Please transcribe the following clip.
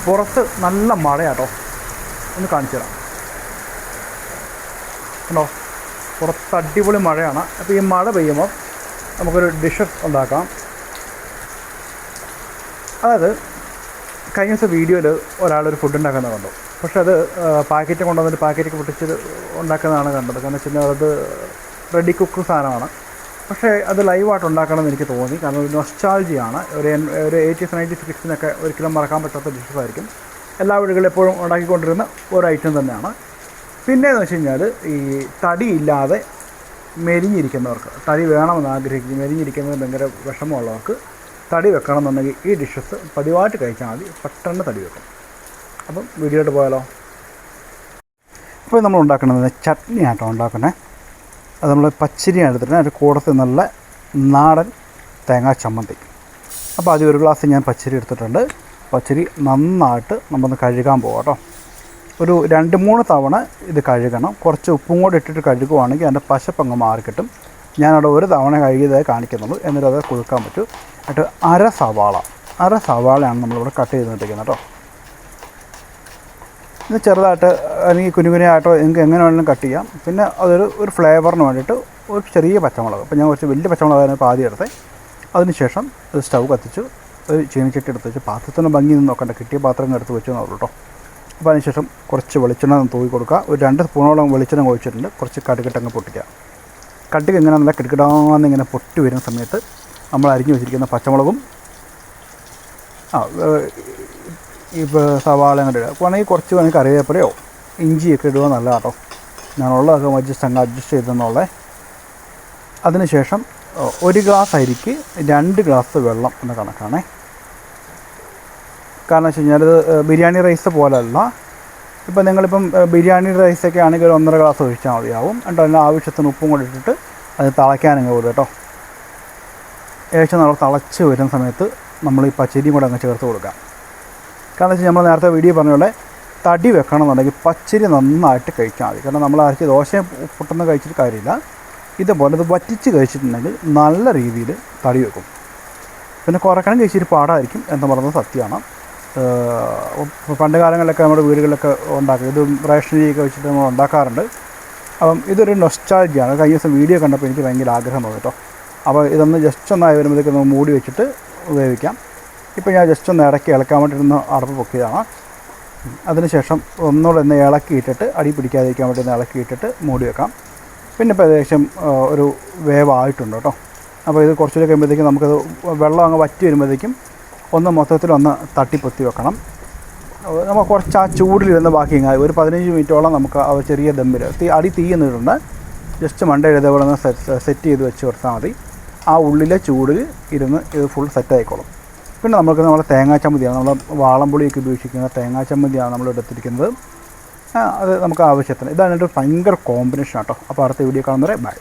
പുറത്ത് നല്ല മഴയാട്ടോ, ഒന്ന് കാണിച്ചു തരാം. കണ്ടോ, പുറത്ത് അടിപൊളി മഴയാണ്. അപ്പോൾ ഈ മഴ പെയ്യുമ്പോൾ നമുക്കൊരു ഡിഷ് ഉണ്ടാക്കാം. അതായത് കഴിഞ്ഞ ദിവസം വീഡിയോയിൽ ഒരാളൊരു ഫുഡ് ഉണ്ടാക്കുന്നത് കണ്ടു. പക്ഷേ അത് പാക്കറ്റ് കൊണ്ടുവന്നിട്ട് പാക്കറ്റ് പൊട്ടിച്ച് ഉണ്ടാക്കുന്നതാണ് കണ്ടത്. കാരണം വെച്ച് കഴിഞ്ഞാൽ അത് റെഡി കുക്ക് സാധനമാണ്. പക്ഷേ അത് ലൈവായിട്ട് ഉണ്ടാക്കണമെന്ന് എനിക്ക് തോന്നി. കാരണം ഒരു നൊസ്റ്റാൾജിയാണ്. ഒരു 80s 90s 60s ഒരിക്കലും മറക്കാൻ പറ്റാത്ത ഡിഷസായിരിക്കും. എല്ലാ വീടുകളിലും എപ്പോഴും ഉണ്ടാക്കിക്കൊണ്ടിരുന്ന ഒരു ഐറ്റം തന്നെയാണ്. പിന്നെയെന്ന് വെച്ച് കഴിഞ്ഞാൽ ഈ തടിയില്ലാതെ മെലിഞ്ഞിരിക്കുന്നവർക്ക്, തടി വേണമെന്ന് ആഗ്രഹിക്കും, മെലിഞ്ഞിരിക്കുന്നത് ഭയങ്കര വിഷമമുള്ളവർക്ക് തടി വെക്കണം എന്നുണ്ടെങ്കിൽ ഈ ഡിഷസ് പതിവായിട്ട് കഴിച്ചാൽ മതി, പെട്ടെന്ന് തടി വെക്കും. അപ്പം വീഡിയോയിട്ട് പോയാലോ. ഇപ്പോൾ നമ്മൾ ഉണ്ടാക്കുന്നത് ചട്നി ആട്ടോ ഉണ്ടാക്കുന്നത്. അത് നമ്മൾ പച്ചരി എടുത്തിട്ട് അതിൻ്റെ കൂടത്തിൽ നല്ല നാടൻ തേങ്ങാ ചമ്മന്തി. അപ്പോൾ ആദ്യം ഒരു ഗ്ലാസ് ഞാൻ പച്ചരി എടുത്തിട്ടുണ്ട്. പച്ചരി നന്നായിട്ട് നമ്മളൊന്ന് കഴുകാൻ പോകാം കേട്ടോ. ഒരു 2-3 തവണ ഇത് കഴുകണം. കുറച്ച് ഉപ്പും കൂടെ ഇട്ടിട്ട് കഴുകുവാണെങ്കിൽ അതിൻ്റെ പശപ്പങ്ങ് മാറിക്കിട്ടും. ഞാനവിടെ ഒരു തവണ കഴുകിയതായി കാണിക്കുന്നുള്ളൂ, എന്നിട്ട് അത് കൊടുക്കാൻ പറ്റും. എന്നിട്ട് അര സവാളയാണ് നമ്മളിവിടെ കട്ട് ചെയ്തിട്ടിരിക്കുന്നത് കേട്ടോ. ഇത് ചെറുതായിട്ട് അല്ലെങ്കിൽ കുനുകുനയായിട്ടോ നിങ്ങൾക്ക് എങ്ങനെ വേണമെങ്കിലും കട്ട് ചെയ്യാം. പിന്നെ ഒരു ഫ്ലേവറിന് വേണ്ടിയിട്ട് ഒരു ചെറിയ പച്ചമുളക്, അപ്പോൾ ഞാൻ കുറച്ച് വലിയ പച്ചമുളകായിരുന്നു ഇപ്പോൾ ആദ്യം എടുത്തത്. അതിനുശേഷം ഒരു സ്റ്റൗ കത്തിച്ചു, ഒരു ചീനിച്ചട്ടി എടുത്ത് വെച്ച്, പാത്രത്തിന് ഭംഗിയൊന്നും നോക്കണ്ട, കിട്ടിയ പാത്രം എടുത്ത് വെച്ചു എന്നുള്ളൂ കേട്ടോ. അപ്പോൾ അതിനുശേഷം കുറച്ച് വെളിച്ചെണ്ണ തൂക്കി കൊടുക്കുക. ഒരു 2 സ്പൂണോളം വെളിച്ചെണ്ണ ഒഴിച്ചിട്ടുണ്ട്. കുറച്ച് കടുകിട്ടങ്ങ് പൊട്ടിക്കുക. കടുക് ഇങ്ങനെ നല്ല കിടക്കിടാന്ന് ഇങ്ങനെ പൊട്ടി വരുന്ന സമയത്ത് നമ്മൾ അരിഞ്ഞു വെച്ചിരിക്കുന്ന പച്ചമുളകും ഇപ്പോൾ സവാള അങ്ങോട്ട് ഇടുക. വേണമെങ്കിൽ കുറച്ച് വേണമെങ്കിൽ കറിവേപ്പിലയോ ഇഞ്ചിയൊക്കെ ഇടുക നല്ലതാണ് കേട്ടോ. ഞാനുള്ളതൊക്കെ അഡ്ജസ്റ്റ് ചെയ്തെന്നുള്ളത്. അതിനുശേഷം 1 ഗ്ലാസ് അരിക്ക് 2 ഗ്ലാസ് വെള്ളം എന്ന കണക്കാണേ. കാരണം വെച്ച് കഴിഞ്ഞാൽ ഇത് ബിരിയാണി റൈസ് പോലെയല്ല. ഇപ്പം നിങ്ങളിപ്പം ബിരിയാണി റൈസൊക്കെ ആണെങ്കിൽ 1.5 ഗ്ലാസ് ഒഴിച്ചാൽ മതിയാവും. എന്നിട്ട് അതിൻ്റെ ആവശ്യത്തിന് ഉപ്പും കൂടി ഇട്ടിട്ട് അത് തിളയ്ക്കാനങ്ങ് പോകും കേട്ടോ. ഏകദേശം നമ്മൾ തിളച്ച് വരുന്ന സമയത്ത് നമ്മൾ ഈ പച്ചരിയും കൂടെ അങ്ങ് ചേർത്ത് കൊടുക്കാം. കാരണം വെച്ചാൽ നമ്മൾ നേരത്തെ വീഡിയോ പറഞ്ഞ പോലെ തടി വെക്കണം എന്നുണ്ടെങ്കിൽ പച്ചരി നന്നായിട്ട് കഴിച്ചാൽ മതി. കാരണം നമ്മൾ അരച്ച് ദോശ പൊട്ടുന്ന കഴിച്ചിട്ട് കാര്യമില്ല. ഇതുപോലെ ഇത് വറ്റിച്ച് കഴിച്ചിട്ടുണ്ടെങ്കിൽ നല്ല രീതിയിൽ തടി വെക്കും. പിന്നെ കുറക്കണം കഴിച്ചിട്ട് പാടായിരിക്കും എന്ന് പറയുന്നത് സത്യമാണ്. പണ്ട് കാലങ്ങളിലൊക്കെ നമ്മുടെ വീടുകളിലൊക്കെ ഉണ്ടാക്കും. ഇത് റേഷനരിയൊക്കെ വെച്ചിട്ട് നമ്മൾ ഉണ്ടാക്കാറുണ്ട്. അപ്പം ഇതൊരു നൊസ്റ്റാൾജിയാണ്. കഴിഞ്ഞ ദിവസം വീഡിയോ കണ്ടപ്പോൾ എനിക്ക് ഭയങ്കര ആഗ്രഹം തോന്നി കേട്ടോ. അപ്പോൾ ഇതൊന്ന് ജസ്റ്റ് ഒന്നായി വരുമ്പോഴത്തേക്ക് നമ്മൾ മൂടി വെച്ചിട്ട് ഉപയോഗിക്കാം. ഇപ്പോൾ ഞാൻ ജസ്റ്റ് ഒന്ന് ഇളക്കാൻ വേണ്ടിയിരുന്ന അടപ്പ് പൊക്കിയതാണ്. അതിനുശേഷം ഒന്നുകൂടെ ഒന്ന് ഇളക്കിയിട്ടിട്ട് അടി പിടിക്കാതിരിക്കാൻ വേണ്ടി ഒന്ന് ഇളക്കിയിട്ടിട്ട് മൂടി വെക്കാം. പിന്നെ ഇപ്പോൾ ഏകദേശം ഒരു വേവായിട്ടുണ്ട് കേട്ടോ. അപ്പോൾ ഇത് കുറച്ചുകൂടി കഴിയുമ്പോഴത്തേക്കും നമുക്കത് വെള്ളം അങ്ങ് വറ്റി വരുമ്പോഴത്തേക്കും ഒന്ന് മൊത്തത്തിലൊന്ന് തട്ടിപ്പൊത്തി വെക്കണം. നമ്മൾ കുറച്ച് ആ ചൂടിലിരുന്ന് ബാക്കി ഒരു 15 മിനിറ്റോളം നമുക്ക് ആ ചെറിയ ദമ്മിൽ അടി തീയുന്നിട്ടുണ്ട്. ജസ്റ്റ് മണ്ടയിൽ ഇതേപോലെ ഒന്ന് സെറ്റ് ചെയ്ത് വെച്ച് കൊടുത്താൽ മതി. ആ ഉള്ളിലെ ചൂടിൽ ഇരുന്ന് ഇത് ഫുൾ സെറ്റായിക്കോളും. പിന്നെ നമ്മുടെ തേങ്ങാ ചമ്മന്തിയാണ്, നമ്മൾ വാളംപുളിയൊക്കെ ഉപയോഗിക്കുന്ന തേങ്ങാ ചമ്മന്തിയാണ് നമ്മൾ എടുത്തിരിക്കുന്നത്. അത് നമുക്ക് ആവശ്യത്തിന്. ഇതാണ് ഒരു ഭയങ്കര കോമ്പിനേഷൻ കേട്ടോ. അപ്പോൾ അടുത്ത വീഡിയോ കാണുന്നവരെ ബൈ.